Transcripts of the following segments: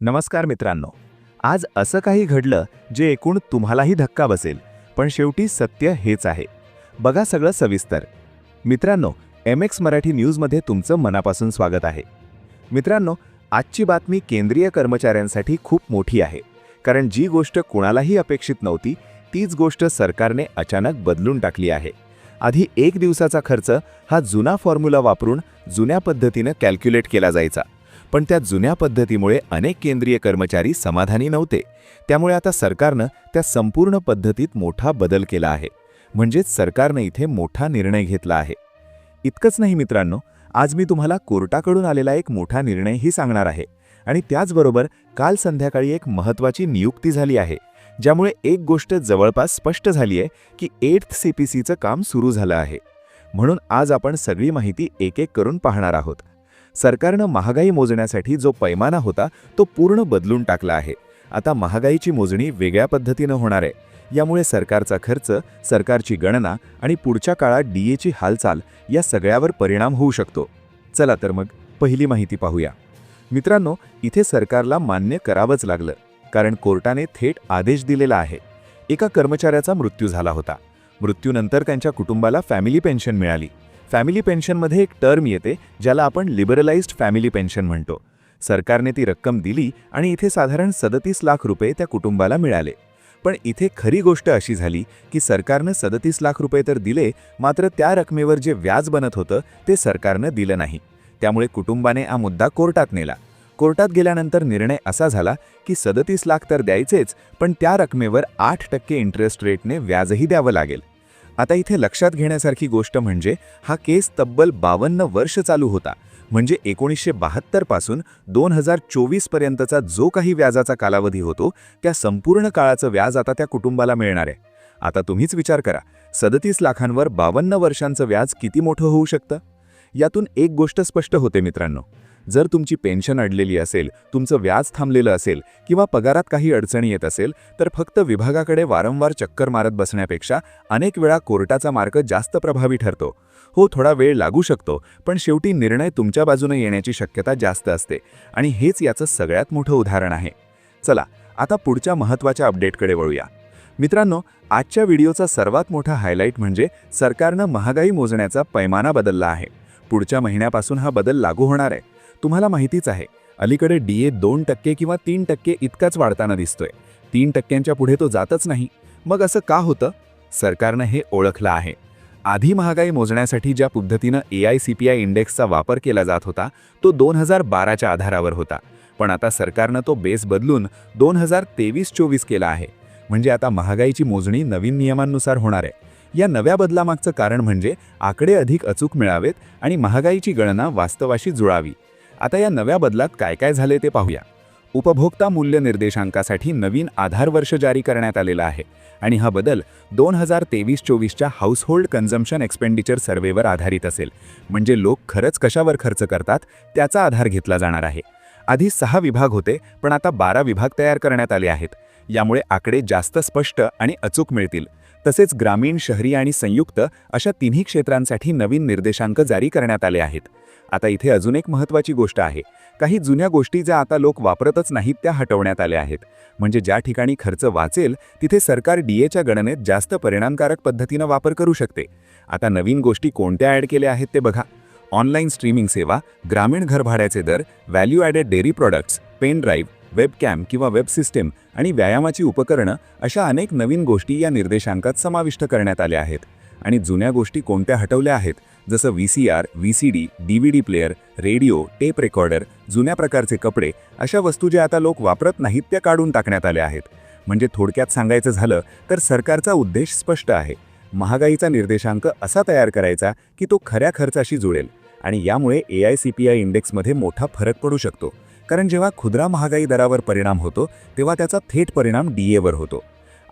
नमस्कार मित्रांनो. आज असं काही घडलं जे एकूण तुम्हालाही धक्का बसेल, पण शेवटी सत्य हेच आहे. बघा सगळं सविस्तर. मित्रांनो, MX मराठी न्यूजमध्ये तुमचं मनापासून स्वागत आहे. मित्रांनो, आजची बातमी केंद्रीय कर्मचाऱ्यांसाठी खूप मोठी आहे. कारण जी गोष्ट कुणालाही अपेक्षित नव्हती, तीच गोष्ट सरकारने अचानक बदलून टाकली आहे. आधी 1 दिवसाचा खर्च हा जुना फॉर्म्युला वापरून जुन्या पद्धतीनं कॅल्क्युलेट केला जायचा. पण त्या जुन्या पद्धतीमुळे अनेक केंद्रीय कर्मचारी समाधानी नव्हते. त्यामुळे आता सरकारनं त्या संपूर्ण पद्धतीत मोठा बदल केला आहे. म्हणजेच सरकारनं इथे मोठा निर्णय घेतला आहे. इतकंच नाही मित्रांनो, आज मी तुम्हाला कोर्टाकडून आलेला एक मोठा निर्णयही सांगणार आहे. आणि त्याचबरोबर काल संध्याकाळी एक महत्त्वाची नियुक्ती झाली आहे, ज्यामुळे एक गोष्ट जवळपास स्पष्ट झाली आहे की 8th CPCचं काम सुरू झालं आहे. म्हणून आज आपण सगळी माहिती एक एक करून पाहणार आहोत. सरकारनं महागाई मोजण्यासाठी जो पैमाना होता तो पूर्ण बदलून टाकला आहे. आता महागाईची मोजणी वेगळ्या पद्धतीनं होणार आहे. यामुळे सरकारचा खर्च, सरकारची गणना आणि पुढच्या काळात DAची हालचाल या सगळ्यावर परिणाम होऊ शकतो. चला तर मग पहिली माहिती पाहूया. मित्रांनो, इथे सरकारला मान्य करावंच लागलं, कारण कोर्टाने थेट आदेश दिलेला आहे. एका कर्मचाऱ्याचा मृत्यू झाला होता. मृत्यूनंतर त्यांच्या कुटुंबाला फॅमिली पेन्शन मिळाली. फॅमिली पेन्शनमध्ये एक टर्म येते ज्याला आपण लिबरलाइज्ड फॅमिली पेन्शन म्हणतो. सरकारने ती रक्कम दिली आणि इथे साधारण 37 लाख रुपये त्या कुटुंबाला मिळाले. पण इथे खरी गोष्ट अशी झाली की सरकारनं 37 लाख रुपये तर दिले, मात्र त्या रकमेवर जे व्याज बनत होतं ते सरकारनं दिलं नाही. त्यामुळे कुटुंबाने हा मुद्दा कोर्टात नेला. कोर्टात गेल्यानंतर निर्णय असा झाला की 37 लाख तर द्यायचेच, पण त्या रकमेवर 8% इंटरेस्ट रेटने व्याजही द्यावं लागेल. आता इथे लक्षात घेण्यासारखी गोष्ट म्हणजे हा केस तब्बल 52 वर्ष चालू होता. म्हणजे 1972 पासून 2024 पर्यंतचा जो काही व्याजाचा कालावधी होतो त्या संपूर्ण काळाचं व्याज आता त्या कुटुंबाला मिळणार आहे. आता तुम्हीच विचार करा, 37 लाखांवर 52 वर्षांचं व्याज किती मोठं होऊ शकतं. यातून एक गोष्ट स्पष्ट होते मित्रांनो, जर तुमची पेन्शन अडलेली असेल, तुमचं व्याज थांबलेलं असेल किंवा पगारात काही अडचणी येत असेल, तर फक्त विभागाकडे वारंवार चक्कर मारत बसण्यापेक्षा अनेक वेळा कोर्टाचा मार्ग जास्त प्रभावी ठरतो. हो, थोडा वेळ लागू शकतो, पण शेवटी निर्णय तुमच्या बाजूने येण्याची शक्यता जास्त असते. आणि हेच याचं सगळ्यात मोठं उदाहरण आहे. चला आता पुढच्या महत्त्वाच्या अपडेटकडे वळूया. मित्रांनो, आजच्या व्हिडिओचा सर्वात मोठा हायलाईट म्हणजे सरकारनं महागाई मोजण्याचा पैमाना बदलला आहे. पुढच्या महिन्यापासून हा बदल लागू होणार आहे. तुम्हाला माहितीच आहे, अलीकडे DA 2% किंवा 3% इतकाच वाढताना दिसतोय. 3%च्या पुढे तो जातच नाही. मग असं का होतं? सरकारनं हे ओळखलं आहे. आधी महागाई मोजण्यासाठी ज्या पद्धतीनं AICPI इंडेक्सचा वापर केला जात होता तो 2012च्या आधारावर होता. पण आता सरकारनं तो बेस बदलून 2023-24 केला आहे. म्हणजे आता महागाईची मोजणी नवीन नियमांनुसार होणार आहे. या नव्या बदलामागचं कारण म्हणजे आकडे अधिक अचूक मिळावेत आणि महागाईची गणना वास्तवाशी जुळावी. आता या नव्या बदलात काय काय झाले ते पाहूया. उपभोक्ता मूल्य निर्देशांकासाठी नवीन आधार वर्ष जारी करण्यात आलेला आहे आणि हा बदल 2023-24च्या हाऊसहोल्ड कन्झम्पशन एक्सपेंडिचर सर्व्हेवर आधारित असेल. म्हणजे लोक खरंच कशावर खर्च करतात त्याचा आधार घेतला जाणार आहे. आधी 6 विभाग होते, पण आता 12 विभाग तयार करण्यात आले आहेत. यामुळे आकडे जास्त स्पष्ट आणि अचूक मिळतील. तसेच ग्रामीण, शहरी आणि संयुक्त अशा तिन्ही क्षेत्रांसाठी नवीन निर्देशांक जारी करण्यात आले आहेत. आता इथे अजून एक महत्त्वाची गोष्ट आहे. काही जुन्या गोष्टी ज्या आता लोक वापरतच नाहीत त्या हटवण्यात आल्या आहेत. म्हणजे ज्या ठिकाणी खर्च वाचेल तिथे सरकार DAच्या गणनेत जास्त परिणामकारक पद्धतीनं वापर करू शकते. आता नवीन गोष्टी कोणत्या ॲड केल्या आहेत ते बघा. ऑनलाईन स्ट्रीमिंग सेवा, ग्रामीण घरभाड्याचे दर, value added dairy products, pen drive, webcam किंवा वेब सिस्टीम आणि व्यायामाची उपकरणं अशा अनेक नवीन गोष्टी या निर्देशांकात समाविष्ट करण्यात आल्या आहेत. आणि जुन्या गोष्टी कोणत्या हटवल्या आहेत, जसं VCR, VCD, DVD player, radio, tape recorder, जुन्या प्रकारचे कपडे अशा वस्तू ज्या आता लोक वापरत नाहीत त्या काढून टाकण्यात आल्या आहेत. म्हणजे थोडक्यात सांगायचं झालं तर सरकारचा उद्देश स्पष्ट आहे. महागाईचा निर्देशांक असा तयार करायचा की तो खऱ्या खर्चाशी जुळेल. आणि यामुळे AICPI इंडेक्समध्ये मोठा फरक पडू शकतो. कारण जेव्हा खुदरा महागाई दरावर परिणाम होतो तेव्हा त्याचा थेट परिणाम DAवर होतो.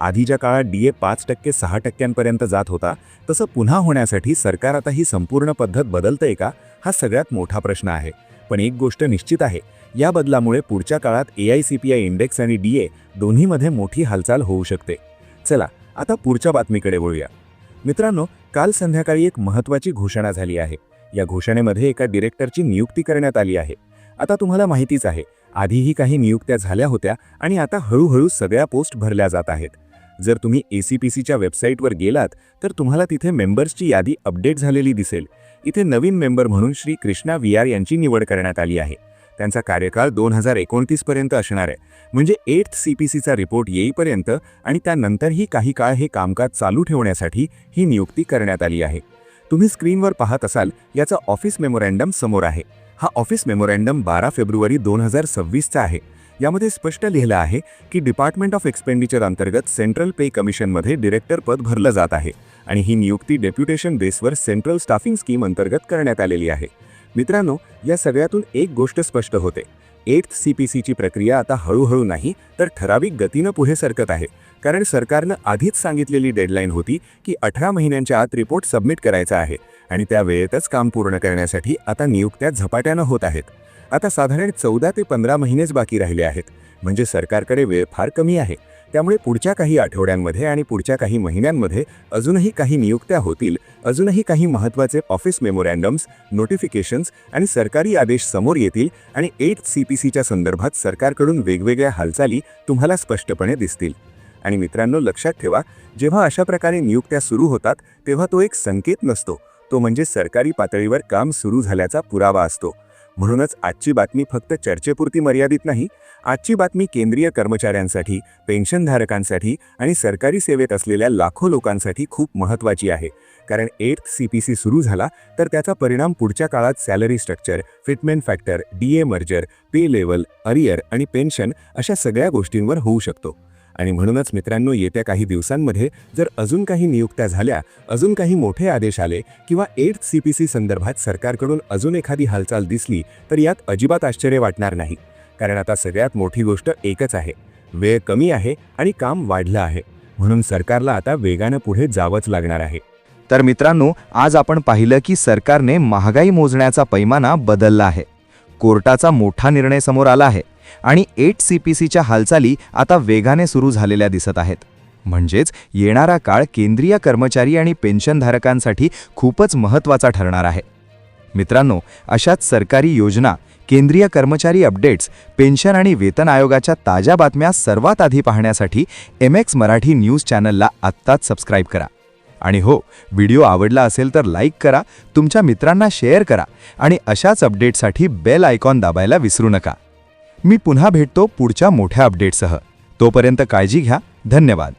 आधीच्या काळात DA 5% 6%पर्यंत जात होता. तसं पुन्हा होण्यासाठी सरकार आता ही संपूर्ण पद्धत बदलतंय का, हा सगळ्यात मोठा प्रश्न आहे. पण एक गोष्ट निश्चित आहे, या बदलामुळे पुढच्या काळात AICPI इंडेक्स आणि DA दोन्हीमध्ये मोठी हालचाल होऊ शकते. चला आता पुढच्या बातमीकडे वळूया. मित्रांनो, काल संध्याकाळी एक महत्त्वाची घोषणा झाली आहे. या घोषणेमध्ये एका डिरेक्टरची नियुक्ती करण्यात आली आहे. आता तुम्हाला माहितीच आहे, आधीही काही नियुक्त्या झाल्या होत्या आणि आता हळूहळू सगळ्या पोस्ट भरल्या जात आहेत. जर तुम्ही ACPCच्या वेबसाईटवर गेलात तर तुम्हाला तिथे मेंबर्सची यादी अपडेट झालेली दिसेल. इथे नवीन मेंबर म्हणून श्री कृष्णा VR यांची निवड करण्यात आली आहे. त्यांचा कार्यकाळ 2029 पर्यंत असणार आहे. म्हणजे 8th CPCचा रिपोर्ट येईपर्यंत आणि त्यानंतरही काही काळ हे कामकाज चालू ठेवण्यासाठी ही नियुक्ती करण्यात आली आहे. तुम्ही स्क्रीनवर पाहत असाल याचा ऑफिस मेमोरँडम समोर आहे. हा ऑफिस मेमोरँडम 12 फेब्रुवारी 2026चा आहे. यामध्ये स्पष्ट लिहिलं आहे की डिपार्टमेंट ऑफ एक्सपेंडिचर अंतर्गत सेंट्रल पे कमिशनमध्ये डिरेक्टर पद भरलं जात आहे आणि ही नियुक्ती डेप्युटेशन बेसवर सेंट्रल स्टाफिंग स्कीम अंतर्गत करण्यात आलेली आहे. मित्रांनो, या सगळ्यातून एक गोष्ट स्पष्ट होते. 8th CPCची प्रक्रिया आता हळूहळू नाही तर ठराविक गतीनं पुढे सरकत आहे. कारण सरकारनं आधीच सांगितलेली डेडलाईन होती की 18 महिन्यांच्या आत रिपोर्ट सबमिट करायचा आहे आणि त्या वेळेतच काम पूर्ण करण्यासाठी आता नियुक्त्या झपाट्यानं होत आहेत. आता साधारण 14 ते 15 महिनेच बाकी राहिले आहेत. म्हणजे सरकारकडे वेळ फार कमी आहे. त्यामुळे पुढच्या काही आठवड्यांमध्ये आणि पुढच्या काही महिन्यांमध्ये अजूनही काही नियुक्त्या होतील. अजूनही काही महत्त्वाचे ऑफिस मेमोरँडम्स, नोटिफिकेशन्स आणि सरकारी आदेश समोर येतील आणि 8th CPCच्या संदर्भात सरकारकडून वेगवेगळ्या हालचाली तुम्हाला स्पष्टपणे दिसतील. आणि मित्रांनो, लक्षात ठेवा, जेव्हा अशा प्रकारे नियुक्त्या सुरू होतात तेव्हा तो एक संकेत नसतो. तो म्हणजे सरकारी पातळीवर काम सुरू झाल्याचा पुरावा असतो. म्हणूनच आजची बातमी फक्त चर्चेपुरती मर्यादित नाही. आजची बातमी केंद्रीय कर्मचाऱ्यांसाठी, पेन्शनधारकांसाठी आणि सरकारी सेवेत असलेल्या लाखो लोकांसाठी खूप महत्त्वाची आहे. कारण 8th CPC सुरू झाला तर त्याचा परिणाम पुढच्या काळात salary structure, fitment factor, DA merger, pay level, arrear आणि पेन्शन अशा सगळ्या गोष्टींवर होऊ शकतो. आणि म्हणूनच मित्रांनो, येत्या काही दिवसांमध्ये जर अजून काही नियुक्त्या झाल्या, अजून काही मोठे आदेश आले किंवा 8th CPC संदर्भात सरकारकडून अजून एखादी हालचाल दिसली तर यात अजिबात आश्चर्य वाटणार नाही. कारण आता सगळ्यात मोठी गोष्ट एकच आहे, वेळ कमी आहे आणि काम वाढलं आहे. म्हणून सरकारला आता वेगानं पुढे जावंच लागणार आहे. तर मित्रांनो, आज आपण पाहिलं की सरकारने महागाई मोजण्याचा पैमाना बदलला आहे. कोर्टाचा मोठा निर्णय समोर आला आहे आणि 8th CPCच्या हालचाली आता वेगाने सुरू झालेल्या दिसत आहेत. म्हणजेच येणारा काळ केंद्रीय कर्मचारी आणि पेन्शनधारकांसाठी खूपच महत्त्वाचा ठरणार आहे. मित्रांनो, अशाच सरकारी योजना, केंद्रीय कर्मचारी अपडेट्स, पेन्शन आणि वेतन आयोगाच्या ताज्या बातम्या सर्वात आधी पाहण्यासाठी MX मराठी न्यूज चॅनलला आत्ताच सबस्क्राईब करा. आणि हो, व्हिडिओ आवडला असेल तर लाईक करा, तुमच्या मित्रांना शेअर करा आणि अशाच अपडेटसाठी बेल आयकॉन दाबायला विसरू नका. मी पुन्हा भेटतो पुढच्या मोठ्या अपडेटसह. तोपर्यंत काळजी घ्या. धन्यवाद.